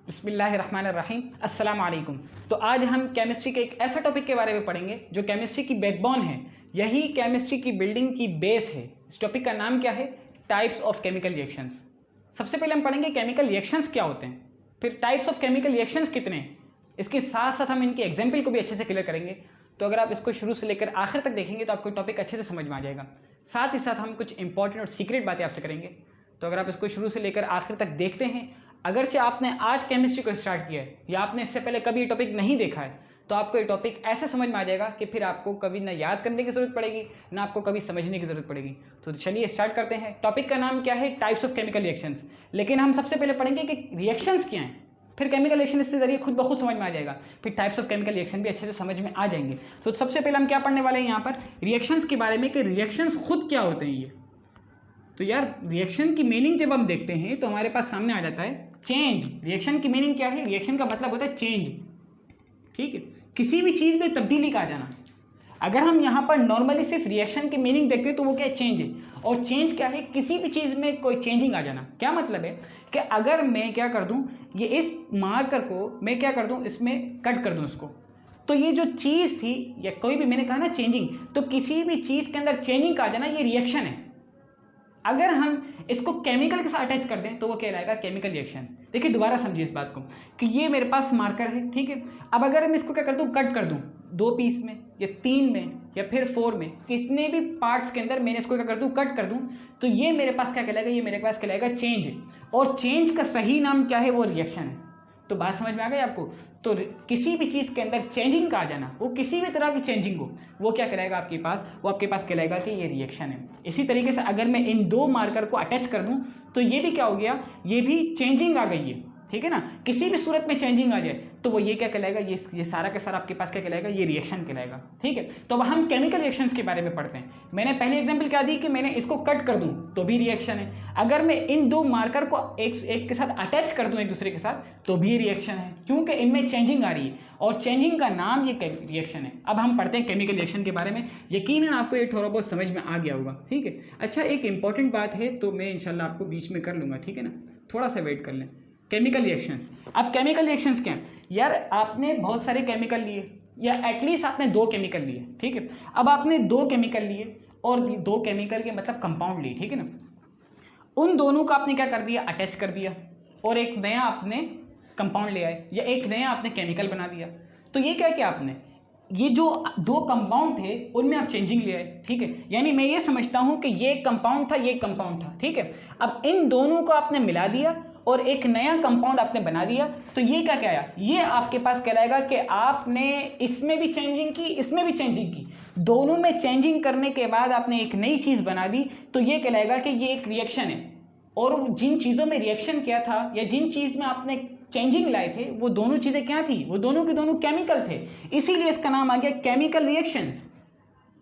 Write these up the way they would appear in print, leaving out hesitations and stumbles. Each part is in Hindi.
बिस्मिल्लाहिर्रहमानिर्रहीम अस्सलाम वालेकुम। तो आज हम केमिस्ट्री के एक ऐसा टॉपिक के बारे में पढ़ेंगे जो केमिस्ट्री की बैकबोन है, यही केमिस्ट्री की बिल्डिंग की बेस है। इस टॉपिक का नाम क्या है? Types of chemical reactions. सबसे पहले हम पढ़ेंगे केमिकल रिएक्शंस क्या होते हैं, फिर टाइप्स ऑफ केमिकल रिएक्शंस कितने हैं, इसके साथ साथ हम इनके एग्जाम्पल को भी अच्छे से क्लियर करेंगे। तो अगर आप इसको शुरू से लेकर आखिर तक देखेंगे तो आपको टॉपिक अच्छे से समझ में आ जाएगा। साथ ही साथ हम कुछ इंपॉर्टेंट और सीक्रेट बातें आपसे करेंगे। तो अगर आप इसको शुरू से लेकर आखिर तक देखते हैं, अगरचे आपने आज केमिस्ट्री को स्टार्ट किया है या आपने इससे पहले कभी ये टॉपिक नहीं देखा है, तो आपको ये टॉपिक ऐसे समझ में आ जाएगा कि फिर आपको कभी ना याद करने की ज़रूरत पड़ेगी ना आपको कभी समझने की ज़रूरत पड़ेगी। तो चलिए स्टार्ट करते हैं। टॉपिक का नाम क्या है? Types of chemical reactions. लेकिन हम सबसे पहले पढ़ेंगे कि रिएक्शंस क्या हैं, फिर केमिकल रिएक्शन इससे जरिए खुद ब खुद समझ में आ जाएगा, फिर टाइप्स ऑफ केमिकल रिएक्शन भी अच्छे से समझ में आ जाएंगे। तो सबसे पहले हम क्या पढ़ने वाले हैं यहाँ पर? रिएक्शंस के बारे में कि रिएक्शंस खुद क्या होते हैं ये। तो यार रिएक्शन की मीनिंग जब हम देखते हैं तो हमारे पास सामने आ जाता है चेंज। रिएक्शन की मीनिंग क्या है? रिएक्शन का मतलब होता है चेंज। ठीक है, किसी भी चीज़ में तब्दीली का आ जाना। अगर हम यहाँ पर नॉर्मली सिर्फ रिएक्शन की मीनिंग देखते हैं तो वो क्या है? चेंज है। और चेंज क्या है? किसी भी चीज़ में कोई चेंजिंग आ जाना। क्या मतलब है कि अगर मैं क्या कर दूँ, ये इस मार्कर को मैं क्या कर दूँ, इसमें कट कर दूँ इसको, तो ये जो चीज़ थी या कोई भी, मैंने कहा ना चेंजिंग, तो किसी भी चीज़ के अंदर चेंजिंग का आ जाना ये रिएक्शन है। अगर हम इसको केमिकल के साथ अटैच कर दें तो वो कहलाएगा केमिकल रिएक्शन। देखिए दोबारा समझिए इस बात को कि ये मेरे पास मार्कर है, ठीक है। अब अगर मैं इसको क्या कर दूं, कट कर दूं 2 पीस में या 3 में या फिर 4 में, कितने भी पार्ट्स के अंदर मैंने इसको क्या कर दूं, कट कर दूं, तो ये मेरे पास क्या कहलाएगा? ये मेरे पास कहलाएगा चेंज। और चेंज का सही नाम क्या है? वो रिएक्शन है। तो बात समझ में आ गई आपको? तो किसी भी चीज़ के अंदर चेंजिंग का आ जाना, वो किसी भी तरह की चेंजिंग हो, वो क्या कराएगा आपके पास? वो आपके पास कहलाएगा कि ये रिएक्शन है। इसी तरीके से अगर मैं इन 2 मार्कर को अटैच कर दूं तो ये भी क्या हो गया? ये भी चेंजिंग आ गई है, ठीक है ना। किसी भी सूरत में चेंजिंग आ जाए तो वो ये क्या कहलाएगा? ये सारा का सारा आपके पास क्या कहलाएगा? ये रिएक्शन कहलाएगा, ठीक है। तो अब हम केमिकल रिएक्शंस के बारे में पढ़ते हैं। मैंने पहले एग्जांपल क्या दी कि मैंने इसको कट कर दूं तो भी रिएक्शन है। अगर मैं इन 2 मार्कर को एक के साथ अटैच कर दूं एक दूसरे के साथ तो भी रिएक्शन है, क्योंकि इनमें चेंजिंग आ रही है और चेंजिंग का नाम ये रिएक्शन है। अब हम पढ़ते हैं केमिकल रिएक्शन के बारे में। यकीनन आपको ये थोड़ा बहुत समझ में आ गया होगा, ठीक है। अच्छा, एक इंपॉर्टेंट बात है तो मैं इंशाल्लाह आपको बीच में कर लूँगा, ठीक है ना, थोड़ा सा वेट कर लें। Chemical reactions. अब केमिकल रिएक्शंस क्या हैं? यार आपने बहुत सारे केमिकल लिए या एटलीस्ट आपने 2 केमिकल लिए, ठीक है। अब आपने 2 केमिकल लिए और 2 केमिकल के मतलब कंपाउंड लिए, ठीक है ना। उन दोनों को आपने क्या कर दिया? अटैच कर दिया और एक नया आपने कंपाउंड ले आए या एक नया आपने केमिकल बना दिया। तो ये क्या किया आपने? ये जो 2 कंपाउंड थे उनमें आप चेंजिंग ले आए, ठीक है। यानी मैं ये समझता हूं कि ये कंपाउंड था, ये कंपाउंड था, ठीक है। अब इन दोनों को आपने मिला दिया और एक नया कंपाउंड आपने बना दिया, तो ये क्या आया? ये आपके पास कहलाएगा कि आपने इसमें भी चेंजिंग की, इसमें भी चेंजिंग की, दोनों में चेंजिंग करने के बाद आपने एक नई चीज़ बना दी, तो ये कहलाएगा कि ये एक रिएक्शन है। और जिन चीज़ों में रिएक्शन किया था या जिन चीज़ में आपने चेंजिंग लाए थे वो दोनों चीज़ें क्या थी? वो दोनों के दोनों केमिकल थे, इसीलिए इसका नाम आ गया केमिकल रिएक्शन।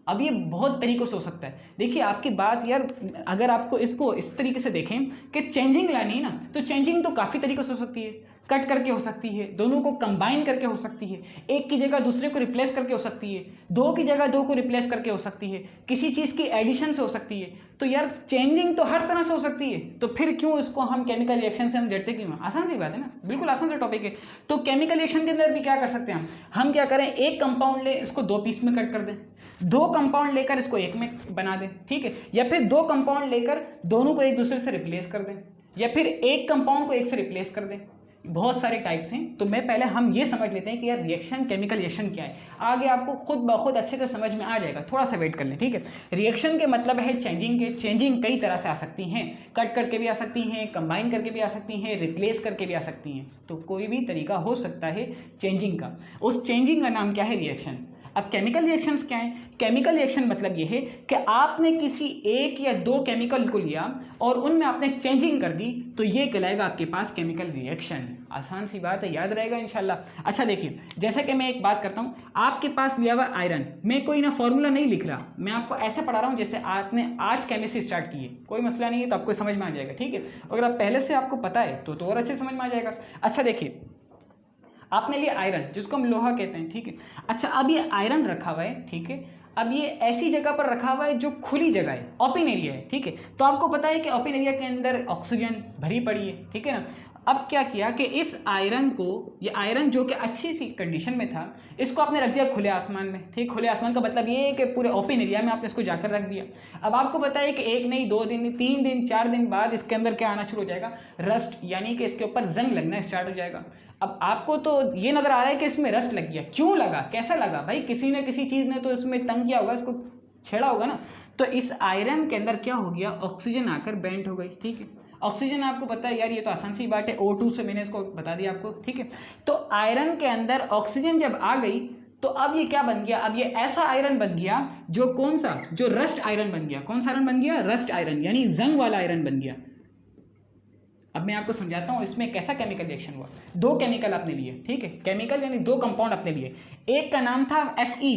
अब ये बहुत तरीक़ों से हो सकता है। देखिए आपकी बात यार, अगर आपको इसको इस तरीके से देखें कि चेंजिंग लानी है ना, तो चेंजिंग तो काफ़ी तरीक़ों से हो सकती है। कट करके हो सकती है, दोनों को कंबाइन करके हो सकती है, एक की जगह दूसरे को रिप्लेस करके हो सकती है, 2 की जगह 2 को रिप्लेस करके हो सकती है, किसी चीज़ की एडिशन से हो सकती है। तो यार चेंजिंग तो हर तरह से हो सकती है, तो फिर क्यों इसको हम केमिकल रिएक्शन से हम जड़ते क्यों? आसान सी बात है ना, बिल्कुल आसान सा टॉपिक है। तो केमिकल रिएक्शन के अंदर भी क्या कर सकते हैं हम क्या करें? एक कंपाउंड ले, इसको 2 पीस में कट कर दें, 2 कंपाउंड लेकर इसको एक में बना दें, ठीक है। या फिर 2 कंपाउंड लेकर दोनों को एक दूसरे से रिप्लेस कर दें, या फिर एक कंपाउंड को एक से रिप्लेस कर दें। बहुत सारे टाइप्स हैं। तो मैं पहले हम ये समझ लेते हैं कि यार रिएक्शन, केमिकल रिएक्शन क्या है। आगे आपको खुद ब खुद अच्छे से समझ में आ जाएगा, थोड़ा सा वेट कर लें, ठीक है। रिएक्शन के मतलब है चेंजिंग के। चेंजिंग कई तरह से आ सकती हैं, कट करके भी आ सकती हैं, कंबाइन करके भी आ सकती हैं, रिप्लेस करके भी आ सकती हैं। तो कोई भी तरीका हो सकता है चेंजिंग का। उस चेंजिंग का नाम क्या है? रिएक्शन। अब केमिकल रिएक्शंस क्या है? केमिकल रिएक्शन मतलब ये है कि आपने किसी 1 या 2 केमिकल को लिया और उनमें आपने चेंजिंग कर दी, तो ये कहलाएगा आपके पास केमिकल रिएक्शन। आसान सी बात है, याद रहेगा इंशाल्लाह। अच्छा देखिए, जैसे कि मैं एक बात करता हूँ, आपके पास लिया हुआ आयरन, मैं कोई ना फॉर्मूला नहीं लिख रहा, मैं आपको ऐसे पढ़ा रहा हूँ जैसे आपने आज केमिस्ट्री स्टार्ट की है। कोई मसला नहीं है, तो आपको समझ में आ जाएगा, ठीक है। अगर आप पहले से आपको पता है तो और अच्छे समझ में आ जाएगा। अच्छा देखिए, आपने लिया आयरन, जिसको हम लोहा कहते हैं, ठीक है। अच्छा, अब ये आयरन रखा हुआ है, ठीक है। अब ये ऐसी जगह पर रखा हुआ है जो खुली जगह है, ओपन एरिया है, ठीक है। तो आपको पता है कि ओपन एरिया के अंदर ऑक्सीजन भरी पड़ी है, ठीक है ना। अब क्या किया कि इस आयरन को, ये आयरन जो कि अच्छी सी कंडीशन में था, इसको आपने रख दिया खुले आसमान में। ठीक, खुले आसमान का मतलब ये है कि पूरे ओपन एरिया में आपने इसको जाकर रख दिया। अब आपको पता है कि 1 नहीं 2 दिन नहीं 3 दिन 4 दिन बाद इसके अंदर क्या आना शुरू हो जाएगा, रस्ट, यानी कि इसके ऊपर जंग लगना स्टार्ट हो जाएगा। अब आपको तो ये नजर आ रहा है कि इसमें रस्ट लग गया, क्यों लगा, कैसा लगा, भाई किसी न किसी चीज़ ने तो इसमें तंग किया होगा, इसको छेड़ा होगा ना। तो इस आयरन के अंदर क्या हो गया, ऑक्सीजन आकर बेंट हो गई। ठीक है, ऑक्सीजन आपको पता है यार, ये तो आसान सी बात है, O2 से मैंने इसको बता दिया आपको। ठीक है, तो आयरन के अंदर ऑक्सीजन जब आ गई तो अब ये क्या बन गया, अब ये ऐसा आयरन बन गया जो कौन सा, जो रस्ट आयरन बन गया। कौन सा आयरन बन गया, रस्ट आयरन, यानी जंग वाला आयरन बन गया। अब मैं आपको समझाता हूँ इसमें कैसा केमिकल रिएक्शन हुआ। 2 केमिकल आपने लिए, ठीक है, केमिकल यानी 2 कंपाउंड आपने लिए। एक का नाम था Fe,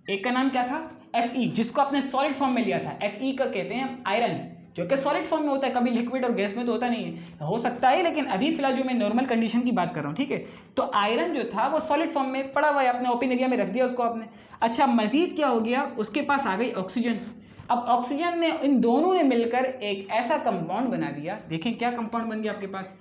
एक का नाम क्या था, Fe, जिसको आपने सॉलिड फॉर्म में लिया था। Fe का कहते हैं आयरन, जो कि सॉलिड फॉर्म में होता है, कभी लिक्विड और गैस में तो होता नहीं है, हो सकता है, लेकिन अभी फिलहाल जो मैं नॉर्मल कंडीशन की बात कर रहा हूँ। ठीक है, तो आयरन जो था वो सॉलिड फॉर्म में पड़ा हुआ है, आपने ओपन एरिया में रख दिया उसको आपने। अच्छा, मजीद क्या हो गया, उसके पास आ गई ऑक्सीजन। अब ऑक्सीजन ने, इन दोनों ने मिलकर एक ऐसा कंपाउंड बना दिया। देखें क्या कंपाउंड बन गया आपके पास,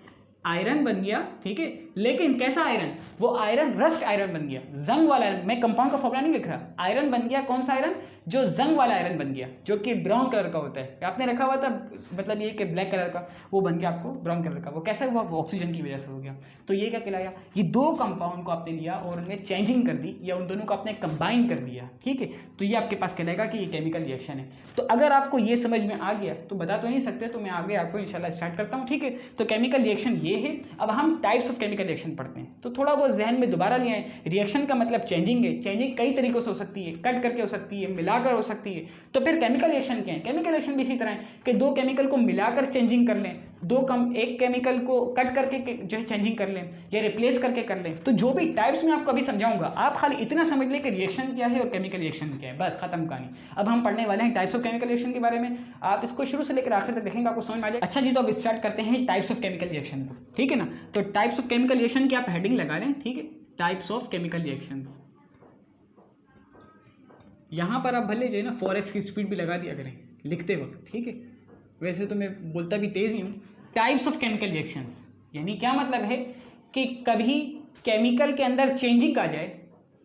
आयरन बन गया। ठीक है, लेकिन कैसा आयरन, वो आयरन रस्ट आयरन बन गया, जंग वाला आयरन। मैं कंपाउंड का फॉर्मूला नहीं लिख रहा, आयरन बन गया कौन सा आयरन, जो जंग वाला आयरन बन गया, जो कि ब्राउन कलर का होता है। आपने रखा हुआ था, मतलब ये कि ब्लैक कलर का, वो बन गया आपको ब्राउन कलर का। वो कैसा हुआ, वो ऑक्सीजन की वजह से हो गया। तो ये क्या कहलाया, ये 2 कंपाउंड को आपने लिया और उनमें चेंजिंग कर दी, या उन दोनों को आपने कंबाइन कर दिया। ठीक है, तो ये आपके पास कहलाएगा कि ये केमिकल रिएक्शन है। तो अगर आपको ये समझ में आ गया तो बता तो नहीं सकते, तो मैं आगे आपको इंशाल्लाह स्टार्ट करता हूँ। ठीक है, तो केमिकल रिएक्शन ये है। अब हम टाइप्स ऑफ केमिकल रिएक्शन पढ़ते हैं, तो थोड़ा बहुत जहन में दोबारा ले आए। रिएक्शन का मतलब चेंजिंग है, चेंजिंग कई तरीकों से हो सकती है, कट करके हो सकती है, मिलाकर हो सकती है। तो फिर केमिकल रिएक्शन क्या है, केमिकल रिएक्शन भी इसी तरह है कि 2 केमिकल को मिलाकर चेंजिंग कर लें, एक केमिकल को कट करके जो है चेंजिंग कर लें, या रिप्लेस करके कर लें। तो जो भी टाइप्स मैं आपको अभी समझाऊंगा, आप खाली इतना समझ लें कि रिएक्शन क्या है और केमिकल रिएक्शन क्या है, बस खत्म कहानी। अब हम पढ़ने वाले हैं टाइप्स ऑफ केमिकल रिएक्शन के बारे में। आप इसको शुरू से लेकर आखिर तक देखेंगे, आपको समझ में आ जाएगा। अच्छा जी, तो अब स्टार्ट करते हैं टाइप्स ऑफ केमिकल रिएक्शन को। ठीक है ना, तो टाइप्स ऑफ केमिकल रिएक्शन की आप हेडिंग लगा लें। ठीक है, टाइप्स ऑफ केमिकल रिएक्शंस। यहाँ पर आप भले जो है ना 4x की स्पीड भी लगा दिया करें लिखते वक्त। ठीक है, वैसे तो मैं बोलता भी तेज़ ही हूँ। टाइप्स ऑफ केमिकल रिएक्शंस यानी क्या मतलब है कि कभी केमिकल के अंदर चेंजिंग आ जाए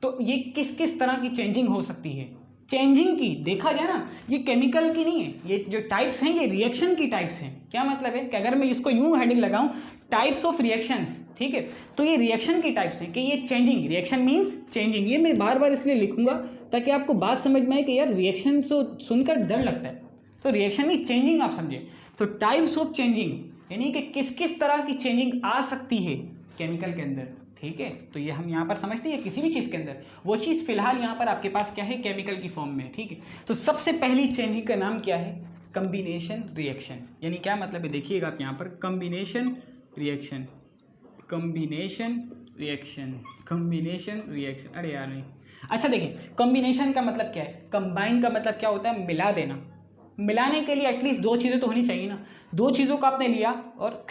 तो ये किस किस तरह की चेंजिंग हो सकती है। चेंजिंग की देखा जाए ना, ये केमिकल की नहीं है, ये जो टाइप्स हैं ये रिएक्शन की टाइप्स हैं। क्या मतलब है कि अगर मैं इसको यूं हेडिंग लगाऊं, टाइप्स ऑफ रिएक्शंस, ठीक है, तो ये रिएक्शन की टाइप्स हैं कि ये चेंजिंग, रिएक्शन मींस चेंजिंग। ये मैं बार बार इसलिए लिखूंगा ताकि आपको बात समझ में आए कि यार रिएक्शन तो सुनकर डर लगता है, तो रिएक्शन की चेंजिंग आप समझे। तो टाइप्स ऑफ चेंजिंग यानी कि किस किस तरह की चेंजिंग आ सकती है केमिकल के अंदर। ठीक है, तो ये हम यहाँ पर समझते हैं किसी भी चीज़ के अंदर, वो चीज़ फिलहाल यहाँ पर आपके पास क्या है, केमिकल की फॉर्म में। ठीक है, तो सबसे पहली चेंजिंग का नाम क्या है, कम्बिनेशन रिएक्शन। यानी क्या मतलब है, देखिएगा आप यहाँ पर, combination reaction, combination reaction, combination reaction. अरे यार नहीं, अच्छा देखिए, कम्बिनेशन का मतलब क्या है, कंबाइन का मतलब क्या होता है, मिला देना। मिलाने के लिए एटलीस्ट 2 चीज़ें तो होनी चाहिए ना, 2 चीज़ों को आपने लिया और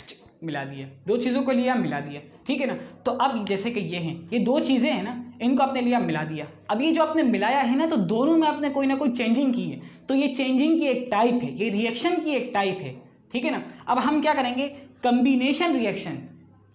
मिला दिया, 2 चीज़ों को लिया मिला दिया। ठीक है ना, तो अब जैसे कि ये हैं, ये 2 चीज़ें हैं ना, इनको आपने लिया मिला दिया। अब ये जो आपने मिलाया है ना, तो दोनों में आपने कोई ना कोई चेंजिंग की है, तो ये चेंजिंग की एक टाइप है, ये रिएक्शन की एक टाइप है। ठीक है ना, अब हम क्या करेंगे, कम्बिनेशन रिएक्शन।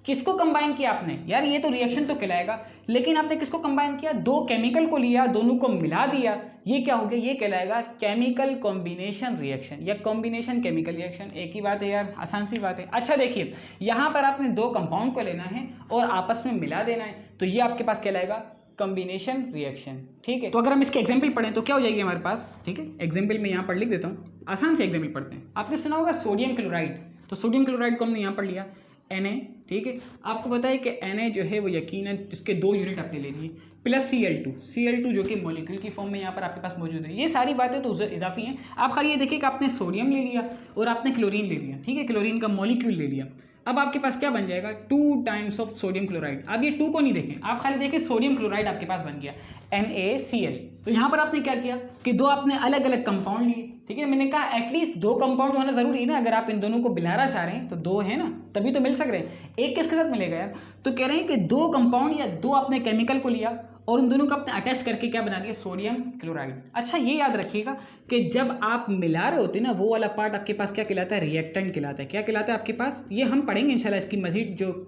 किसको कंबाइन किया आपने, यार ये तो रिएक्शन तो कहलाएगा, लेकिन आपने किसको कंबाइन किया, 2 केमिकल को लिया, दोनों को मिला दिया, ये क्या हो गया, ये कहलाएगा केमिकल कॉम्बिनेशन रिएक्शन या कॉम्बिनेशन केमिकल रिएक्शन। एक ही बात है यार, आसान सी बात है। अच्छा देखिए, यहाँ पर आपने 2 कंपाउंड को लेना है और आपस में मिला देना है, तो ये आपके पास कहलाएगा कॉम्बिनेशन रिएक्शन। ठीक है, तो अगर हम इसके एग्जाम्पल पढ़ें तो क्या हो जाएगी हमारे पास। ठीक है, एग्जाम्पल मैं यहाँ पर लिख देता हूँ, आसान से एग्जाम्पल पढ़ते हैं। आपने सुना होगा सोडियम क्लोराइड, तो सोडियम क्लोराइड को हमने यहाँ पर लिया Na। ठीक है, आपको पता है कि Na जो है वो यकीनन इसके 2 यूनिट आपने ले लिए, प्लस Cl2 जो कि मॉलिक्यूल की फॉर्म में यहाँ पर आपके पास मौजूद है। ये सारी बातें तो इजाफी हैं, आप खाली ये देखिए कि आपने सोडियम ले लिया और आपने क्लोरीन ले लिया। ठीक है, क्लोरीन का मॉलिक्यूल ले लिया। अब आपके पास क्या बन जाएगा, 2 टाइम्स ऑफ सोडियम क्लोराइड। अब ये 2 को नहीं देखें, आप खाली देखें सोडियम क्लोराइड आपके पास बन गया NaCl। तो यहाँ पर आपने क्या किया कि 2 आपने अलग अलग कंपाउंड लिए। ठीक है, मैंने कहा एटलीस्ट 2 कंपाउंड होना जरूरी है ना, अगर आप इन दोनों को मिलाना चाह रहे हैं तो 2 है ना, तभी तो मिल सक रहे हैं। एक किसके साथ मिलेगा यार, तो कह रहे हैं कि 2 कंपाउंड या 2 आपने केमिकल को लिया और उन दोनों को आपने अटैच करके क्या बना दिया, सोडियम क्लोराइड। अच्छा ये याद रखिएगा कि जब आप मिला रहे होते हैं ना, वो वाला पार्ट आपके पास क्या कहलाता है, रिएक्टेंट कहलाता है। क्या कहलाता है आपके पास, ये हम पढ़ेंगे इंशाल्लाह, इसकी मजीद जो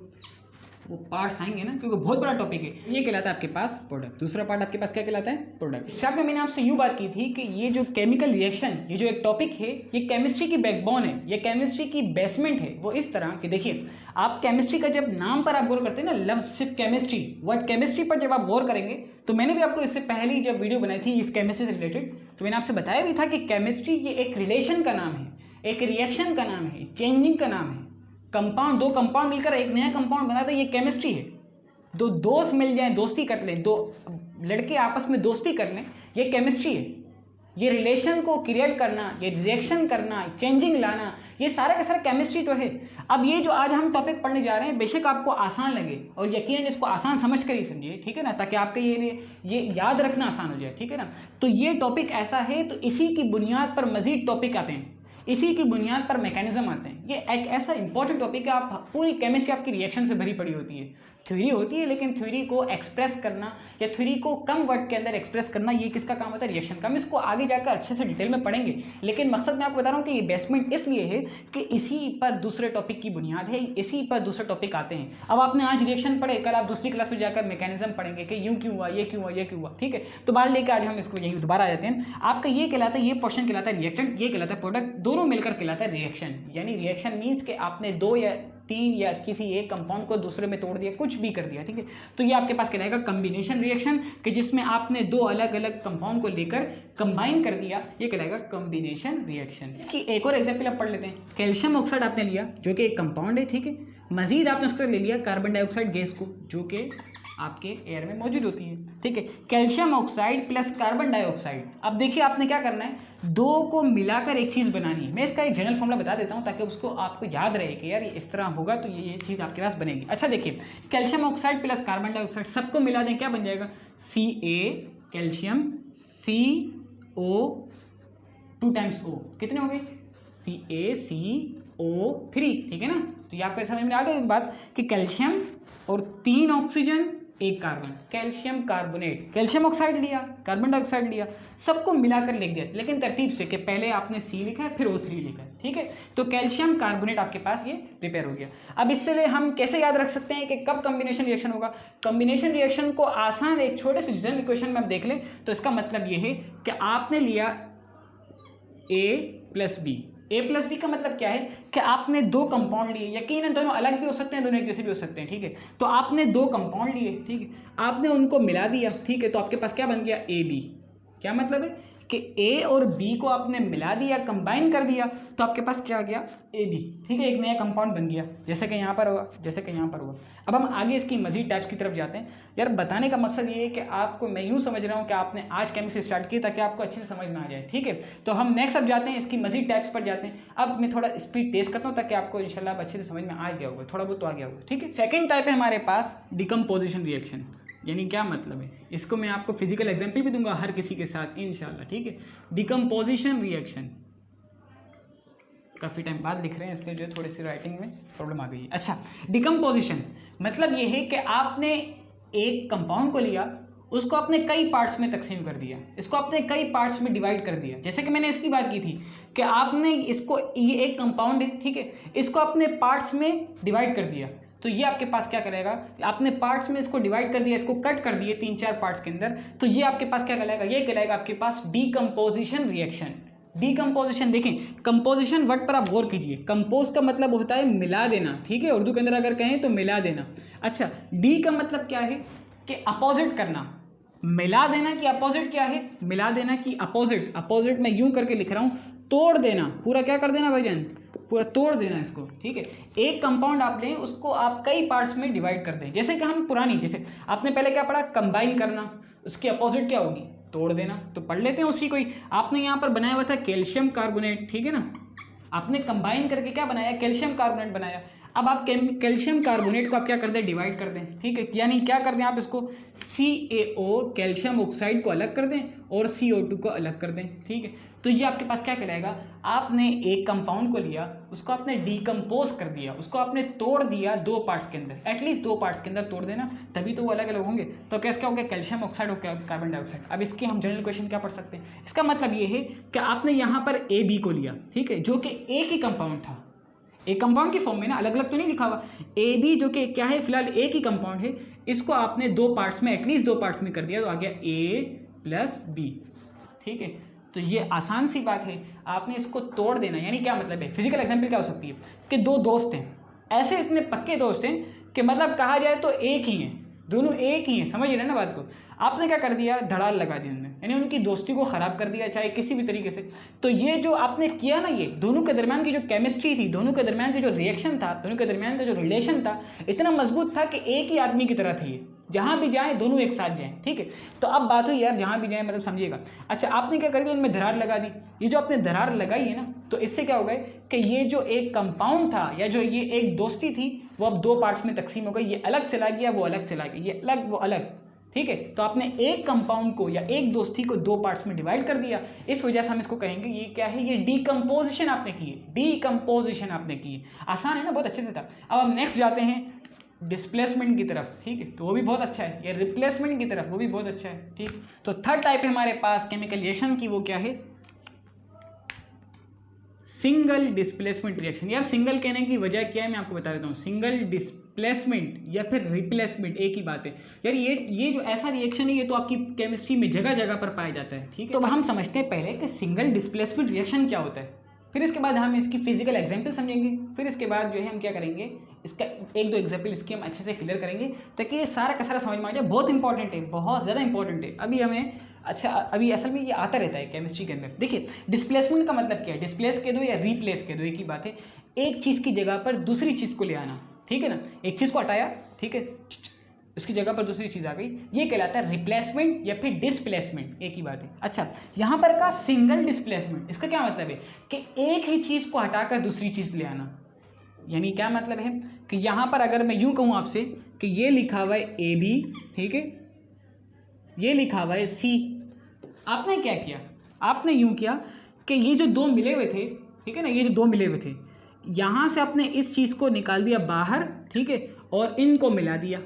वो पार्ट्स आएंगे ना, क्योंकि बहुत बड़ा टॉपिक है। ये कहलाता है आपके पास प्रोडक्ट। दूसरा पार्ट आपके पास क्या कहलाता है, प्रोडक्ट। स्टार्ट में मैंने आपसे यूँ बात की थी कि ये जो केमिकल रिएक्शन, ये जो एक टॉपिक है, ये केमिस्ट्री की बैकबोन है, ये केमिस्ट्री की बेसमेंट है। वो इस तरह कि देखिए, आप केमिस्ट्री का जब नाम पर आप गौर करते हैं ना, लफ्ज़ सिर्फ केमिस्ट्री, वर्ड केमिस्ट्री पर जब आप गौर करेंगे, तो मैंने भी आपको इससे पहले जब वीडियो बनाई थी इस केमिस्ट्री से रिलेटेड, तो मैंने आपसे बताया भी था कि केमिस्ट्री ये एक रिलेशन का नाम है, एक रिएक्शन का नाम है, चेंजिंग का नाम है। कंपाउंड, दो कंपाउंड मिलकर एक नया कंपाउंड बनाता है, ये केमिस्ट्री है। दो दोस्त मिल जाएं, दोस्ती कर लें, दो लड़के आपस में दोस्ती कर लें, ये केमिस्ट्री है। ये रिलेशन को क्रिएट करना, ये रिएक्शन करना, चेंजिंग लाना, ये सारा का सारा केमिस्ट्री तो है। अब ये जो आज हम टॉपिक पढ़ने जा रहे हैं, बेशक आपको आसान लगे और यकीनन इसको आसान समझ कर ही समझिए, ठीक है ना, ताकि आपके ये याद रखना आसान हो जाए, ठीक है ना। तो ये टॉपिक ऐसा है, तो इसी की बुनियाद पर मजीद टॉपिक आते हैं, इसी की बुनियाद पर मैकेनिज्म आते हैं। ये एक ऐसा इंपॉर्टेंट टॉपिक है, आप पूरी केमिस्ट्री आपकी रिएक्शन से भरी पड़ी होती है, थ्योरी होती है, लेकिन थ्योरी को एक्सप्रेस करना या थ्योरी को कम वर्ड के अंदर एक्सप्रेस करना, ये किसका काम होता है, रिएक्शन का। हम इसको आगे जाकर अच्छे से डिटेल में पढ़ेंगे, लेकिन मकसद मैं आपको बता रहा हूँ कि ये बेसमेंट इसलिए है कि इसी पर दूसरे टॉपिक की बुनियाद है, इसी पर दूसरे टॉपिक आते हैं। अब आपने आज रिएक्शन पढ़े, कल आप दूसरी क्लास में जाकर मैकेनिज्म पढ़ेंगे कि यूँ क्यों हुआ, ये क्यों हुआ, ये क्यों हुआ, ठीक है। तो बाहर लेकर आज हम इसको यही दोबारा आ जाते हैं। आपका ये कहलाता है, ये पोर्शन कहलाता है रिएक्टेंट, ये कहलाता है प्रोडक्ट, दोनों मिलकर कहलाता है रिएक्शन। यानी रिएक्शन मीन्स कि आपने दो या तीन या किसी एक कंपाउंड को दूसरे में तोड़ दिया, कुछ भी कर दिया, ठीक है। तो ये आपके पास कहलाएगा कॉम्बिनेशन रिएक्शन, कि जिसमें आपने दो अलग अलग कंपाउंड को लेकर कंबाइन कर दिया, ये कहलाएगा कॉम्बिनेशन रिएक्शन। इसकी एक और एग्जांपल आप पढ़ लेते हैं। कैल्शियम ऑक्साइड आपने लिया, जो कि एक कंपाउंड है, ठीक है। मजीद आपने उससे ले लिया कार्बन डाइऑक्साइड गैस को, जो कि आपके एयर में मौजूद होती है, ठीक है। Calcium oxide plus carbon dioxide. अब देखिए आपने क्या करना है, दो को मिलाकर एक चीज़ बनानी है। मैं इसका एक जनरल फॉर्मूला बता देता हूँ ताकि उसको आपको याद रहे कि यार ये इस तरह होगा तो ये चीज़ आपके पास बनेगी। अच्छा देखिए, calcium oxide plus carbon dioxide सबको मिला दें, क्या बन जाएगा, Ca calcium CO 2 times O, कितने हो गए, CaCO3, ठीक है ना। तो ये आपको समझ में आ गई बात कि कैल्शियम और 3 oxygen 1 carbon, calcium carbonate, calcium oxide लिया, कार्बन डाइऑक्साइड लिया, सबको मिलाकर लिख दिया, लेकिन तरतीब से कि पहले आपने C लिखा है फिर O3 लिखा है, ठीक है। तो कैल्शियम कार्बोनेट आपके पास ये प्रिपेयर हो गया। अब इससे हम कैसे याद रख सकते हैं कि कब कॉम्बिनेशन रिएक्शन होगा। कॉम्बिनेशन रिएक्शन को आसान एक छोटे से जनरल इक्वेशन में आप देख लें तो इसका मतलब ये है कि आपने लिया A plus B। A plus B का मतलब क्या है कि आपने दो कंपाउंड लिए, यकीनन दोनों अलग भी हो सकते हैं, दोनों एक जैसे भी हो सकते हैं, ठीक है। तो आपने दो कंपाउंड लिए, ठीक है, आपने उनको मिला दिया, ठीक है। तो आपके पास क्या बन गया, AB। क्या मतलब है कि A और B को आपने मिला दिया, कंबाइन कर दिया, तो आपके पास क्या आ गया, AB, ठीक है। एक नया कंपाउंड बन गया, जैसे कि यहाँ पर हुआ, जैसे कि यहाँ पर हुआ। अब हम आगे इसकी मजीद टाइप्स की तरफ जाते हैं। यार बताने का मकसद ये है कि आपको, मैं यूँ समझ रहा हूँ कि आपने आज केमिस्ट्री स्टार्ट की ताकि आपको अच्छे से समझ में आ जाए, ठीक है। तो हम नेक्स्ट अब जाते हैं, इसकी मजीद टाइप्स पर जाते हैं। अब मैं थोड़ा स्पीड तेज करता हूँ ताकि आपको इंशाल्लाह अच्छे से समझ में आ गया होगा, थोड़ा बहुत तो आ गया होगा, ठीक है। सेकेंड टाइप है हमारे पास डिकम्पोजिशन रिएक्शन। यानी क्या मतलब है, इसको मैं आपको फिजिकल एग्जांपल भी दूंगा हर किसी के साथ इंशाल्लाह, ठीक है। डिकम्पोजिशन रिएक्शन, काफ़ी टाइम बाद लिख रहे हैं इसलिए जो थोड़ी सी राइटिंग में प्रॉब्लम आ गई है। अच्छा, डिकम्पोजिशन मतलब ये है कि आपने एक कंपाउंड को लिया, उसको आपने कई पार्ट्स में तकसीम कर दिया, इसको आपने कई पार्ट्स में डिवाइड कर दिया। जैसे कि मैंने इसकी बात की थी कि आपने इसको, ये एक कंपाउंड है, ठीक है, इसको आपने पार्ट्स में डिवाइड कर दिया, तो ये आपके पास क्या करेगा, आपने पार्ट्स में इसको डिवाइड कर दिया, इसको कट कर दिए 3-4 पार्ट्स के अंदर, तो ये आपके पास क्या कहलाएगा, ये कहलाएगा आपके पास डीकम्पोजिशन रिएक्शन। डीकम्पोजिशन, देखें कंपोजिशन वर्ड पर आप गौर कीजिए। कंपोज का मतलब होता है मिला देना, ठीक है, उर्दू के अंदर अगर कहें तो मिला देना। अच्छा, डी का मतलब क्या है कि अपोजिट करना। मिला देना की अपोजिट क्या है, मिला देना की अपोजिट, अपोजिट मैं यूं करके लिख रहा हूं, तोड़ देना, पूरा क्या कर देना भाईजान, पूरा तोड़ देना इसको, ठीक है। एक कंपाउंड आप लें, उसको आप कई पार्ट्स में डिवाइड कर दें। जैसे कि हम पुरानी, जैसे आपने पहले क्या पढ़ा, कंबाइन करना, उसकी अपोजिट क्या होगी, तोड़ देना। तो पढ़ लेते हैं उसी को ही। आपने यहाँ पर बनाया हुआ था कैल्शियम कार्बोनेट, ठीक है ना, आपने कंबाइन करके क्या बनाया, कैल्शियम कार्बोनेट बनाया। अब आप कैल्शियम कार्बोनेट को आप क्या कर दें, डिवाइड कर दें, ठीक है। यानी क्या कर दें, आप इसको CaO कैल्शियम ऑक्साइड को अलग कर दें और CO2 को अलग कर दें, ठीक है। तो ये आपके पास क्या कहलाएगा, आपने एक कंपाउंड को लिया, उसको आपने डिकम्पोज कर दिया, उसको आपने तोड़ दिया दो पार्ट्स के अंदर, एटलीस्ट दो पार्ट्स के अंदर तोड़ देना, तभी तो वो अलग अलग होंगे। तो कैसे क्या हो गया, कैल्शियम ऑक्साइड और कार्बन डाइऑक्साइड। अब इसके हम जनरल क्वेश्चन क्या पढ़ सकते हैं, इसका मतलब ये है कि आपने यहाँ पर ए बी को लिया, ठीक है, जो कि एक ही कंपाउंड था, एक कंपाउंड की फॉर्म में ना, अलग अलग तो नहीं लिखा हुआ, ए बी जो कि क्या है फिलहाल एक ही कंपाउंड है, इसको आपने दो पार्ट्स में, एटलीस्ट दो पार्ट्स में कर दिया, तो आ गया ए प्लस बी, ठीक है। तो ये आसान सी बात है, आपने इसको तोड़ देना, यानी क्या मतलब है, फिजिकल एग्जांपल क्या हो सकती है कि दो दोस्त हैं, ऐसे इतने पक्के दोस्त हैं कि मतलब कहा जाए तो एक ही हैं, दोनों एक ही हैं, समझ रहे हैं ना बात को। आपने क्या कर दिया, धड़ाल लगा दी उनमें, यानी उनकी दोस्ती को ख़राब कर दिया, चाहे किसी भी तरीके से। तो ये जो आपने किया ना, ये दोनों के दरमियान की जो केमिस्ट्री थी, दोनों के दरमियान की जो रिएक्शन था, दोनों के दरमियान का जो रिलेशन था, इतना मजबूत था कि एक ही आदमी की तरह थे ये, जहाँ भी जाएं दोनों एक साथ जाएं, ठीक है। तो अब बात हुई यार, जहाँ भी जाएं मतलब समझिएगा। अच्छा, आपने क्या कर दिया, उनमें दरार लगा दी। ये जो आपने दरार लगाई है ना, तो इससे क्या हो गया कि ये जो एक कंपाउंड था या जो ये एक दोस्ती थी, वो अब दो पार्ट्स में तकसीम हो गई, ये अलग चला गया, वो अलग चला गया, ये अलग वो अलग, ठीक है। तो आपने एक कंपाउंड को या एक दोस्ती को दो पार्ट्स में डिवाइड कर दिया, इस वजह से हम इसको कहेंगे ये क्या है, ये डीकम्पोजिशन आपने की है, डीकम्पोजिशन आपने की है। आसान है ना, बहुत अच्छे से था। अब हम नेक्स्ट जाते हैं डिस्प्लेसमेंट की तरफ, ठीक है, तो वो भी बहुत अच्छा है। ये रिप्लेसमेंट की तरफ, वो भी बहुत अच्छा है, ठीक। तो थर्ड टाइप है हमारे पास केमिकल रिएक्शन की, वो क्या है, सिंगल डिस्प्लेसमेंट रिएक्शन। यार सिंगल कहने की वजह क्या है, मैं आपको बता देता हूँ। सिंगल डिस्प्लेसमेंट या फिर रिप्लेसमेंट एक ही बात है यार। ये जो ऐसा रिएक्शन है, ये तो आपकी केमिस्ट्री में जगह जगह पर पाया जाता है, ठीक है। तो अब हम समझते हैं पहले कि सिंगल डिस्प्लेसमेंट रिएक्शन क्या होता है, फिर इसके बाद हम इसकी फिजिकल एग्जाम्पल समझेंगे, फिर इसके बाद जो है हम क्या करेंगे, इसका एक दो एग्जाम्पल इसकी हम अच्छे से क्लियर करेंगे, ताकि ये सारा का सारा समझ में आ जाए। बहुत इंपॉर्टेंट है, बहुत ज़्यादा इंपॉर्टेंट है। अभी हमें अच्छा, अभी असल में ये आता रहता है केमिस्ट्री के अंदर। देखिए, डिस्प्लेसमेंट का मतलब क्या है, डिस्प्लेस कह दो या रिप्लेस कह दो, एक ही बात है। एक चीज़ की जगह पर दूसरी चीज़ को ले आना, ठीक है ना। एक चीज़ को हटाया, ठीक है, उसकी जगह पर दूसरी चीज़ आ गई, ये कहलाता है रिप्लेसमेंट या फिर डिस्प्लेसमेंट, एक ही बात है। अच्छा, यहाँ पर का सिंगल डिस्प्लेसमेंट, इसका क्या मतलब है कि एक ही चीज़ को हटाकर दूसरी चीज़ ले आना। यानी क्या मतलब है कि यहाँ पर अगर मैं यूँ कहूँ आपसे कि ये लिखा हुआ है ए बी, ठीक है, ये लिखा हुआ है सी। आपने क्या किया, आपने यूँ किया कि ये जो दो मिले हुए थे, ठीक है ना, ये जो दो मिले हुए थे, यहाँ से आपने इस चीज़ को निकाल दिया बाहर, ठीक है, और इनको मिला दिया।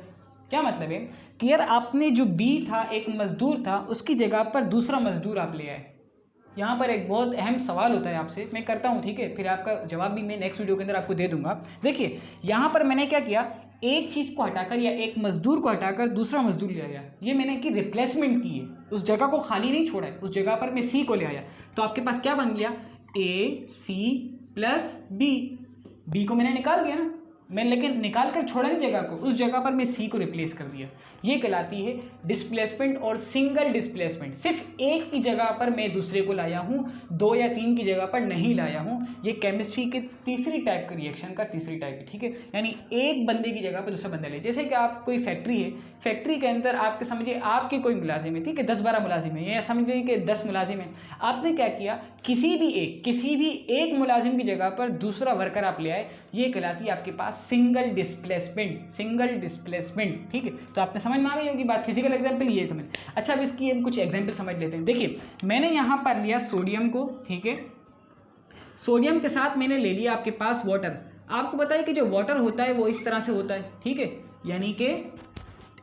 क्या मतलब है कि यार आपने जो बी था, एक मजदूर था, उसकी जगह पर दूसरा मजदूर आप ले आए। यहाँ पर एक बहुत अहम सवाल होता है आपसे, मैं करता हूँ, ठीक है, फिर आपका जवाब भी मैं नेक्स्ट वीडियो के अंदर आपको दे दूंगा। देखिए, यहाँ पर मैंने क्या किया, एक चीज़ को हटाकर या एक मजदूर को हटाकर दूसरा मजदूर ले आया। ये मैंने की रिप्लेसमेंट की है, उस जगह को खाली नहीं छोड़ा है, उस जगह पर मैं सी को ले आया। तो आपके पास क्या बन गया, ए सी प्लस बी। बी को मैंने निकाल दिया ना, मैं लेकिन निकाल कर छोड़ा नहीं जगह को, उस जगह पर मैं सी को रिप्लेस कर दिया। ये कहलाती है डिस्प्लेसमेंट और सिंगल डिस्प्लेसमेंट। सिर्फ एक की जगह पर मैं दूसरे को लाया हूँ, दो या तीन की जगह पर नहीं लाया हूँ। ये केमिस्ट्री के तीसरी टाइप का रिएक्शन का तीसरी टाइप है, ठीक है। यानी एक बंदे की जगह पर दूसरा बंदा ले। जैसे कि आप कोई फैक्ट्री है, फैक्ट्री के अंदर आपके समझिए आपके कोई मुलाजिम है, ठीक है, 10-12 मुलाजिम है, या समझिए कि 10 मुलाजिम है। आपने क्या किया, किसी भी एक मुलाजिम की जगह पर दूसरा वर्कर आप ले आए, ये कहलाती है आपके पास सिंगल डिस्प्लेसमेंट, सिंगल डिस्प्लेसमेंट, ठीक है। तो आपने समझ में आ गई होगी बात, फिजिकल एग्जांपल ये समझ। अच्छा, अब इसकी हम कुछ एग्जांपल समझ लेते हैं। देखिए, मैंने यहाँ पर लिया सोडियम को, ठीक है, सोडियम के साथ मैंने ले लिया आपके पास वाटर। आपको बताया कि जो वाटर होता है वो इस तरह से होता है, ठीक है, यानी कि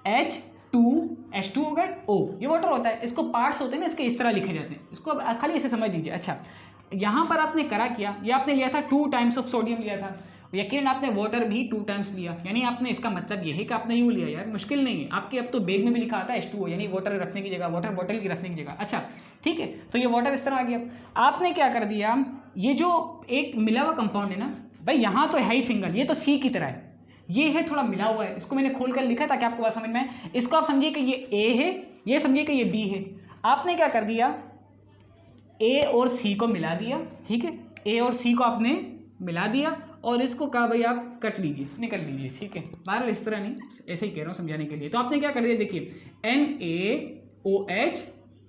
H2 हो गया O, ये वाटर होता है। इसको पार्ट्स होते हैं ना, इसके इस तरह लिखे जाते हैं, इसको अब खाली इसे समझ लीजिए। अच्छा, यहाँ पर आपने करा क्या, ये आपने लिया था 2 टाइम्स ऑफ सोडियम लिया था, यकीन आपने वाटर भी 2 टाइम्स लिया। यानी आपने, इसका मतलब ये है कि आपने यूँ लिया, यार मुश्किल नहीं है आपके। अब तो बैग में भी लिखा आता है H2O, यानी वाटर रखने की जगह, वाटर बॉटल की रखने की जगह। अच्छा, ठीक है, तो ये वाटर इस तरह आ गया। आपने क्या कर दिया, ये जो एक मिला हुआ कंपाउंड है ना भाई, यहाँ तो है ही सिंगल, ये तो सी की तरह है, ये है थोड़ा मिला हुआ है, इसको मैंने खोल कर लिखा ताकि आपको बात समझ में आए। इसको आप समझिए कि ये ए है, ये समझिए कि ये बी है। आपने क्या कर दिया, ए और सी को मिला दिया, ठीक है, ए और सी को आपने मिला दिया और इसको कहा भाई आप कट लीजिए, निकल लीजिए, ठीक है। बहरहाल इस तरह नहीं, ऐसे ही कह रहा हूँ समझाने के लिए। तो आपने क्या कर दिया, देखिए NaOH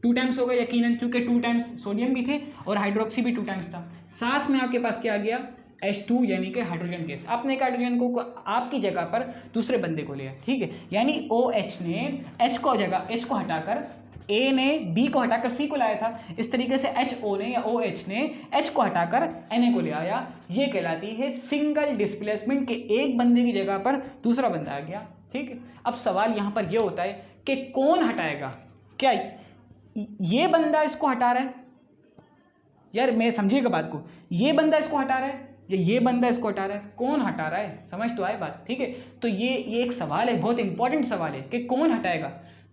2 टाइम्स होगा यकीनन, क्योंकि 2 टाइम्स सोडियम भी थे और हाइड्रोक्सी भी 2 टाइम्स था। साथ में आपके पास क्या आ गया, H2 यानी कि हाइड्रोजन गैस। आपने एक हाइड्रोजन को आपकी जगह पर दूसरे बंदे को लिया, ठीक है, यानी OH ने H को हटाकर ए ने बी को हटाकर सी को लाया था, इस तरीके से एच ओ ने या ओ एच ने एच को हटाकर एन ए को ले आया। ये कहलाती है सिंगल डिस्प्लेसमेंट के एक बंदे की जगह पर दूसरा बंदा आ गया। ठीक है, अब सवाल यहाँ पर यह होता है कि कौन हटाएगा? क्या ये बंदा इसको हटा रहा है? यार मैं समझिएगा बात को, ये बंदा इसको हटा रहा है या ये बंदा इसको हटा रहा है? कौन हटा रहा है? समझ तो आए बात। ठीक है, तो ये एक सवाल है, बहुत इंपॉर्टेंट सवाल है कि कौन हटाएगा।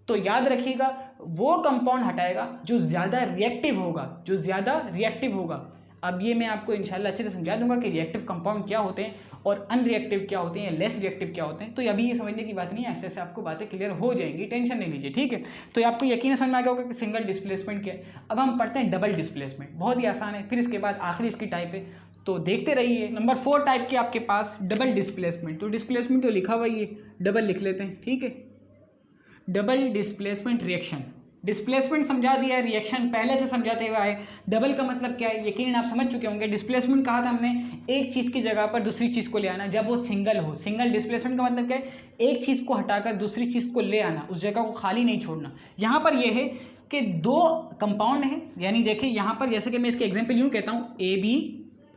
तो याद रखिएगा, वो कंपाउंड हटाएगा जो ज़्यादा रिएक्टिव होगा, जो ज़्यादा रिएक्टिव होगा। अब ये मैं आपको इंशाल्लाह अच्छे से समझा दूंगा कि रिएक्टिव कंपाउंड क्या होते हैं और अनरिएक्टिव क्या होते हैं या लेस रिएक्टिव क्या होते हैं। तो अभी ये समझने की बात नहीं है, ऐसे ऐसे आपको बातें क्लियर हो जाएंगी, टेंशन नहीं लीजिए। ठीक है, तो आपको यकीन समझ में आ गया होगा कि सिंगल डिस्प्लेसमेंट क्या है। अब हम पढ़ते हैं डबल डिस्प्लेसमेंट, बहुत ही आसान है। फिर इसके बाद आखिरी इसकी टाइप है, तो देखते रहिए। नंबर 4 टाइप के आपके पास डबल डिस्प्लेसमेंट। तो डिस्प्लेसमेंट तो लिखा हुआ ही है, डबल लिख लेते हैं। ठीक है, डबल डिस्प्लेसमेंट रिएक्शन। डिस्प्लेसमेंट समझा दिया है, रिएक्शन पहले से समझाते हुए आए। डबल का मतलब क्या है यकीनन आप समझ चुके होंगे। डिस्प्लेसमेंट कहा था हमने एक चीज़ की जगह पर दूसरी चीज़ को ले आना, जब वो सिंगल हो। सिंगल डिस्प्लेसमेंट का मतलब क्या है? एक चीज़ को हटाकर दूसरी चीज़ को ले आना, उस जगह को खाली नहीं छोड़ना। यहाँ पर यह है कि दो कंपाउंड हैं, यानी देखिए यहाँ पर जैसे कि मैं इसके एग्जाम्पल यूँ कहता हूँ A B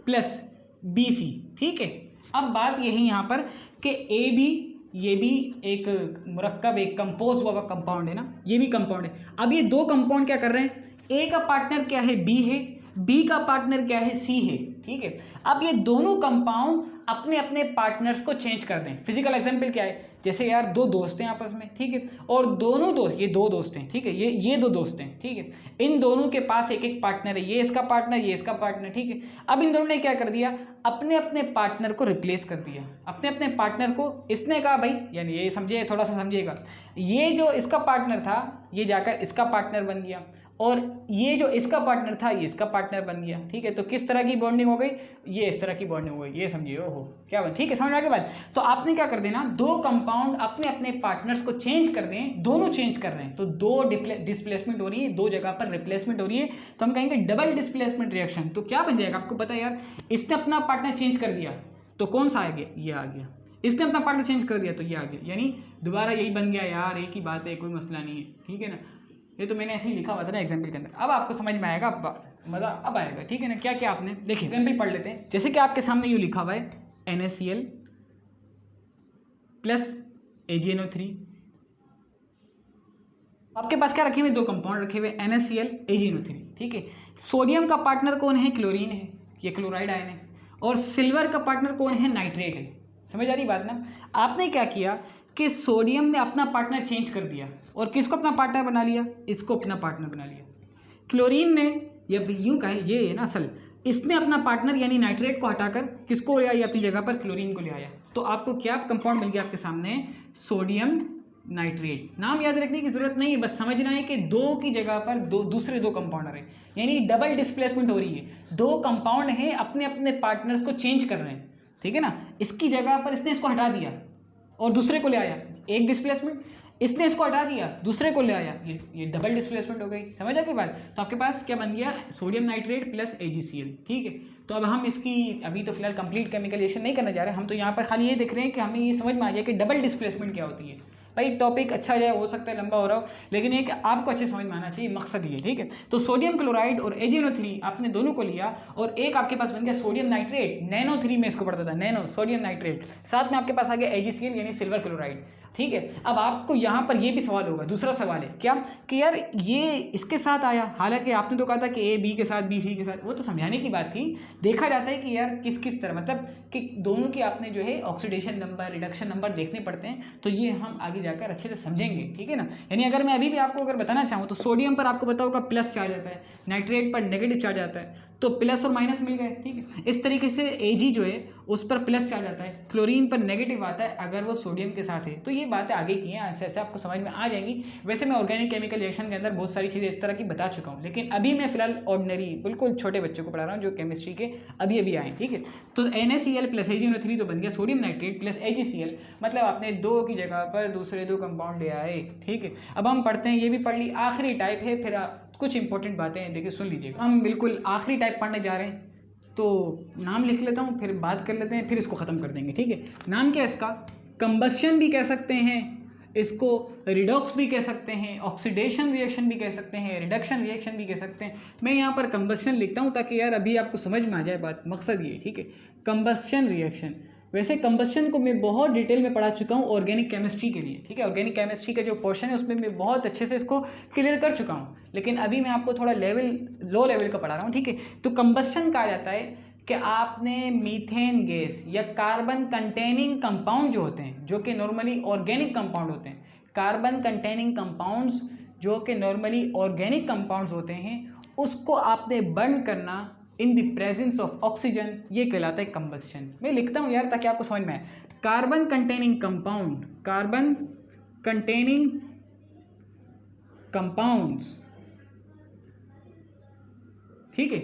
plus B C. ठीक है, अब बात यही यहाँ पर कि ए बी, ये भी एक मुरक्कब, एक कंपोज हुआ कंपाउंड है ना, ये भी कंपाउंड है। अब ये दो कंपाउंड क्या कर रहे हैं? ए का पार्टनर क्या है? बी है, बी का पार्टनर क्या है? सी है। ठीक है, अब ये दोनों कंपाउंड अपने अपने पार्टनर्स को चेंज कर दें। फिजिकल एग्जांपल क्या है? जैसे यार दो दोस्त हैं आपस में, ठीक है, और दोनों दोस्त, ये दो दोस्त हैं, ठीक है, ये दो दोस्त हैं, ठीक है, इन दोनों के पास एक एक पार्टनर है, ये इसका पार्टनर, ये इसका पार्टनर। ठीक है, अब इन दोनों ने क्या कर दिया? अपने अपने पार्टनर को रिप्लेस कर दिया। अपने अपने पार्टनर को इसने कहा भाई, यानी ये समझिए, थोड़ा सा समझिएगा, ये जो इसका पार्टनर था ये जाकर इसका पार्टनर बन गया, और ये जो इसका पार्टनर था ये इसका पार्टनर बन गया। ठीक है, तो किस तरह की बॉन्डिंग हो गई? ये इस तरह की बॉन्डिंग हो गई, ये समझिए। ओहो क्या बात, ठीक है, समझ आ गई बात। तो आपने क्या कर देना, दो कंपाउंड अपने अपने पार्टनर्स को चेंज कर दें, दोनों चेंज कर रहे हैं, तो दो डिस्प्लेसमेंट हो रही है, दो जगह पर रिप्लेसमेंट हो रही है, तो हम कहेंगे डबल डिस्प्लेसमेंट रिएक्शन। तो क्या बन जाएगा आपको पता है यार, इसने अपना पार्टनर चेंज कर दिया तो कौन सा आ गया? ये आ गया। इसने अपना पार्टनर चेंज कर दिया तो ये आ गया, यानी दोबारा यही बन गया यार, एक ही बात है, कोई मसला नहीं है। ठीक है ना, ये तो मैंने ऐसे ही लिखा हुआ था ना एग्जाम्पल के अंदर। अब आपको समझ में आएगा, मज़ा अब आएगा। ठीक है ना, क्या क्या आपने देखिए एग्जाम्पल पढ़ लेते हैं। जैसे कि आपके सामने यूँ लिखा हुआ है NaCl प्लस AgNO3। आपके पास क्या रखे हुए? दो कंपाउंड रखे हुए, NaCl AgNO3। ठीक है, सोडियम का पार्टनर कौन है? क्लोरीन है, ये क्लोराइड आयन है, और सिल्वर का पार्टनर कौन है? नाइट्रेट है। समझ आ रही बात ना? आपने क्या किया कि सोडियम ने अपना पार्टनर चेंज कर दिया और किसको अपना पार्टनर बना लिया? इसको अपना पार्टनर बना लिया। क्लोरीन ने, या यूँ कहें ये है ना असल, इसने अपना पार्टनर यानी नाइट्रेट को हटाकर किसको ले आया? अपनी जगह पर क्लोरीन को ले आया। तो आपको क्या कंपाउंड मिल गया आपके सामने? Sodium nitrate. नाम याद रखने की जरूरत नहीं है, बस समझना है कि दो की जगह पर दूसरे दो कंपाउंड आ रहे हैं, यानी डबल डिस्प्लेसमेंट हो रही है। दो कंपाउंड हैं, अपने अपने पार्टनर्स को चेंज कर रहे हैं। ठीक है ना, इसकी जगह पर इसने इसको हटा दिया और दूसरे को ले आया, एक डिस्प्लेसमेंट। इसने इसको हटा दिया, दूसरे को ले आया, ये डबल डिस्प्लेसमेंट हो गई। समझ आ गई बात? तो आपके पास क्या बन गया? Sodium nitrate plus AgCl। ठीक है, तो अब हम इसकी अभी तो फिलहाल कंप्लीट केमिकल रिएक्शन नहीं करने जा रहे हैं, हम तो यहाँ पर खाली ये देख रहे हैं कि हमें ये समझ में आ गया कि डबल डिस्प्लेसमेंट क्या होती है। भाई टॉपिक अच्छा जाए, हो सकता है लंबा हो रहा हो, लेकिन एक आपको अच्छे समझ में आना चाहिए, मकसद ये। ठीक है, तो सोडियम क्लोराइड और AgNO3 आपने दोनों को लिया, और एक आपके पास बन गया सोडियम नाइट्रेट, NaNO3 में इसको पढ़ता था, नैनो सोडियम नाइट्रेट, साथ में आपके पास आ गया AgCl यानी सिल्वर क्लोराइड। ठीक है, अब आपको यहाँ पर ये भी सवाल होगा, दूसरा सवाल है क्या कि यार ये इसके साथ आया, हालांकि आपने तो कहा था कि A B के साथ B C के साथ, वो तो समझाने की बात थी। देखा जाता है कि यार किस किस तरह, मतलब कि दोनों की आपने जो है ऑक्सीडेशन नंबर, रिडक्शन नंबर देखने पड़ते हैं, तो ये हम आगे जाकर अच्छे से समझेंगे। ठीक है ना, यानी अगर मैं अभी भी आपको अगर बताना चाहूँ तो सोडियम पर आपको पता होगा प्लस चार्ज आता है, नाइट्रेट पर नेगेटिव चार्ज आता है, तो प्लस और माइनस मिल गए। ठीक है, इस तरीके से Ag जो है उस पर प्लस चार्ज आता है, क्लोरीन पर नेगेटिव आता है अगर वो सोडियम के साथ है। तो ये बातें आगे की हैं, ऐसे ऐसे आपको समझ में आ जाएंगी। वैसे मैं ऑर्गेनिक केमिकल रिएक्शन के अंदर बहुत सारी चीज़ें इस तरह की बता चुका हूँ, लेकिन अभी मैं फिलहाल ऑर्डिनरी बिल्कुल छोटे बच्चों को पढ़ा रहा हूँ जो केमिस्ट्री के अभी अभी आए। ठीक है, तो NaCl प्लस AgNO3 तो बन गया सोडियम नाइट्रेट प्लस AgCl, मतलब आपने दो की जगह पर दूसरे दो कंपाउंड ले आए। ठीक है, अब हम पढ़ते हैं, ये भी पढ़ ली, आखिरी टाइप है, फिर कुछ इंपॉर्टेंट बातें हैं, देखिए सुन लीजिएगा। हम बिल्कुल आखिरी टाइप पढ़ने जा रहे हैं, तो नाम लिख लेता हूँ, फिर बात कर लेते हैं, फिर इसको ख़त्म कर देंगे। ठीक है, नाम क्या है इसका? कंबस्शन भी कह सकते हैं, इसको रिडॉक्स भी कह सकते हैं, ऑक्सीडेशन रिएक्शन भी कह सकते हैं, रिडक्शन रिएक्शन भी कह सकते हैं। मैं यहाँ पर कंबस्शन लिखता हूँ ताकि यार अभी आपको समझ में आ जाए बात, मकसद ये, ठीक है। कंबस्शन रिएक्शन, वैसे कंबस्शन को मैं बहुत डिटेल में पढ़ा चुका हूँ ऑर्गेनिक केमिस्ट्री के लिए, ठीक है। ऑर्गेनिक केमिस्ट्री का जो पोर्शन है उसमें मैं बहुत अच्छे से इसको क्लियर कर चुका हूँ, लेकिन अभी मैं आपको थोड़ा लो लेवल का पढ़ा रहा हूँ, ठीक है। तो कंबस्शन कहा जाता है कि आपने मीथेन गैस या कार्बन कंटेनिंग कंपाउंड जो होते हैं, जो कि नॉर्मली ऑर्गेनिक कंपाउंड होते हैं, कार्बन कंटेनिंग कंपाउंड्स जो कि नॉर्मली ऑर्गेनिक कंपाउंड्स होते हैं, उसको आपने बर्न करना इन द प्रेजेंस ऑफ ऑक्सीजन, ये कहलाता है कंबस्शन। मैं लिखता हूँ यार ताकि आपको समझ में आए। Carbon containing compound, carbon containing compounds, ठीक है,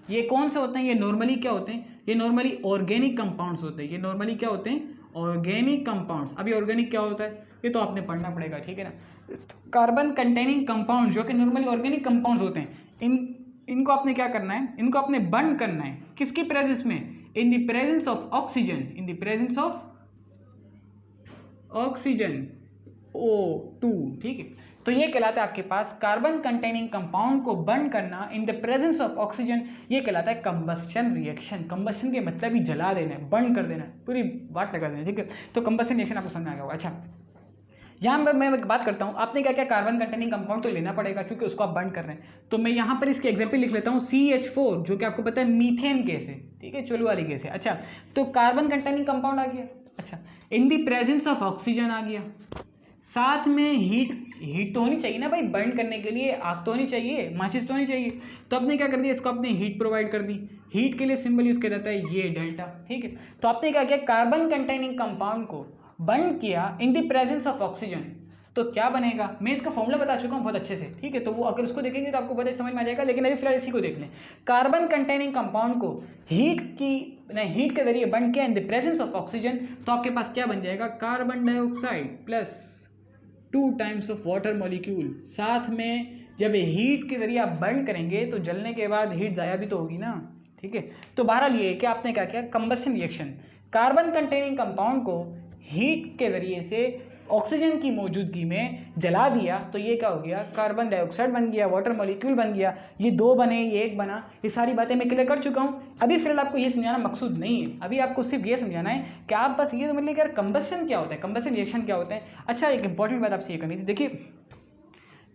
ये कौन से होते हैं? ये नॉर्मली क्या होते हैं? ये नॉर्मली ऑर्गेनिक कंपाउंड्स होते हैं। ये नॉर्मली क्या होते हैं? Organic compounds. अभी ऑर्गेनिक क्या होता है ये तो आपने पढ़ना पड़ेगा, ठीक है ना। कार्बन कंटेनिंग कंपाउंड जो कि नॉर्मली ऑर्गेनिक कंपाउंड्स होते हैं, इनको आपने क्या करना है? इनको आपने बर्न करना है किसकी प्रेजेंस में? इन the presence of oxygen, in the presence of oxygen O2, ठीक है। तो ये कहलाता है आपके पास कार्बन कंटेनिंग कंपाउंड को बर्न करना इन द प्रेजेंस ऑफ ऑक्सीजन, ये कहलाता है कंबस्शन रिएक्शन। कंबस्शन के मतलब ही जला देना है, बर्न कर देना है, पूरी बात लगा देना, ठीक है। तो कंबस्शन रिएक्शन आपको समझ में आ गया होगा। अच्छा, यहाँ पर मैं एक बात करता हूँ, आपने क्या क्या कार्बन कंटेनिंग कंपाउंड तो लेना पड़ेगा क्योंकि उसको आप बर्न कर रहे हैं। तो मैं यहाँ पर इसके एग्जाम्पल लिख लेता हूँ। CH4 जो कि आपको पता है मीथेन गैस है, ठीक है, चुल्लू वाली गैस है। अच्छा, तो कार्बन कंटेनिंग कंपाउंड आ गया। अच्छा, in the presence of oxygen आ गया, साथ में हीट तो होनी चाहिए ना भाई, बर्न करने के लिए आग तो होनी चाहिए, माचिस तो होनी चाहिए। तो आपने क्या कर दिया? इसको आपने हीट प्रोवाइड कर दी। हीट के लिए सिंबल यूज किया जाता है ये डेल्टा, ठीक है। तो आपने क्या किया? कार्बन कंटेनिंग कंपाउंड को बर्न किया इन द प्रेजेंस ऑफ ऑक्सीजन, तो क्या बनेगा? मैं इसका फॉर्मूला बता चुका हूँ बहुत अच्छे से, ठीक है। तो वो अगर उसको देखेंगे तो आपको बहुत समझ में आ जाएगा, लेकिन अभी फिलहाल इसी को देख लें। कार्बन कंटेनिंग कंपाउंड को हीट के जरिए बर्न किया इन द प्रेजेंस ऑफ ऑक्सीजन, तो आपके पास क्या बन जाएगा? Carbon dioxide plus 2 times of water molecule. साथ में जब हीट के जरिए आप बर्न करेंगे तो जलने के बाद हीट ज़ाया भी तो होगी ना, ठीक है। तो बहरहाल ये कि आपने क्या किया? Combustion reaction, carbon containing compound को हीट के जरिए से ऑक्सीजन की मौजूदगी में जला दिया, तो ये क्या हो गया? कार्बन डाइऑक्साइड बन गया, वाटर मॉलिक्यूल बन गया, ये 2 बने, ये 1 बना। ये सारी बातें मैं क्लियर कर चुका हूँ। अभी फिलहाल आपको ये समझाना मकसूद नहीं है, अभी आपको सिर्फ ये समझाना है कि आप बस ये समझ लें कि यार कंबस्शन क्या होता है, कंबस्शन रिएक्शन क्या होता है। अच्छा, एक इंपॉर्टेंट बात आपसे ये करनी थी, देखिए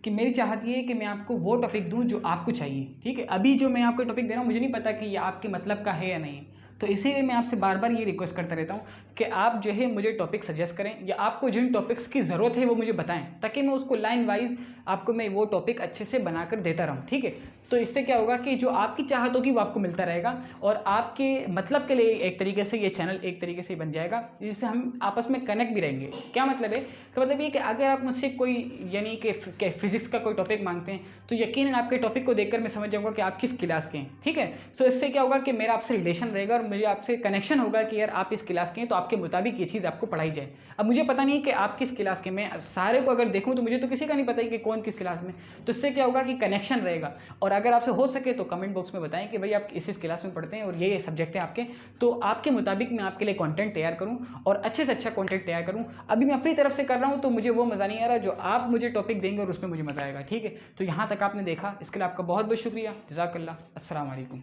कि मेरी चाहत ये है कि मैं आपको वो टॉपिक दूं जो आपको चाहिए, ठीक है। अभी जो मैं आपको टॉपिक दे रहा हूँ मुझे नहीं पता कि ये आपके मतलब का है या नहीं, तो इसीलिए मैं आपसे बार बार ये रिक्वेस्ट करता रहता हूँ कि आप जो है मुझे टॉपिक सजेस्ट करें, या आपको जिन टॉपिक्स की ज़रूरत है वो मुझे बताएं, ताकि मैं उसको लाइन वाइज आपको मैं वो टॉपिक अच्छे से बनाकर देता रहूँ, ठीक है। तो इससे क्या होगा कि जो आपकी चाहत होगी वो आपको मिलता रहेगा, और आपके मतलब के लिए एक तरीके से ये चैनल एक तरीके से बन जाएगा, जिससे हम आपस में कनेक्ट भी रहेंगे। क्या मतलब है? कि मतलब ये कि अगर आप मुझसे कोई यानी कि फिजिक्स का कोई टॉपिक मांगते हैं, तो यकीनन आपके टॉपिक को देखकर मैं समझ जाऊँगा कि आप किस क्लास के हैं, ठीक है। तो इससे क्या होगा कि मेरा आपसे रिलेशन रहेगा और मुझे आपसे कनेक्शन होगा कि यार आप इस क्लास के हैं, तो आपके मुताबिक ये चीज़ आपको पढ़ाई जाए। अब मुझे पता नहीं कि आप किस क्लास के, मैं सारे को अगर देखूँ तो मुझे तो किसी का नहीं पता ही कि कौन किस क्लास में। तो इससे क्या होगा कि कनेक्शन रहेगा, और अगर आपसे हो सके तो कमेंट बॉक्स में बताएं कि भाई आप इस क्लास में पढ़ते हैं और ये सब्जेक्ट है आपके, तो आपके मुताबिक मैं आपके लिए कंटेंट तैयार करूं और अच्छे से अच्छा कंटेंट तैयार करूं। अभी मैं अपनी तरफ से कर रहा हूं तो मुझे वो मज़ा नहीं आ रहा जो आप मुझे टॉपिक देंगे और उसमें मुझे मज़ा आएगा, ठीक है। तो यहाँ तक आपने देखा, इसके लिए आपका बहुत बहुत शुक्रिया। जज़ाकल्लाह। अस्सलाम वालेकुम।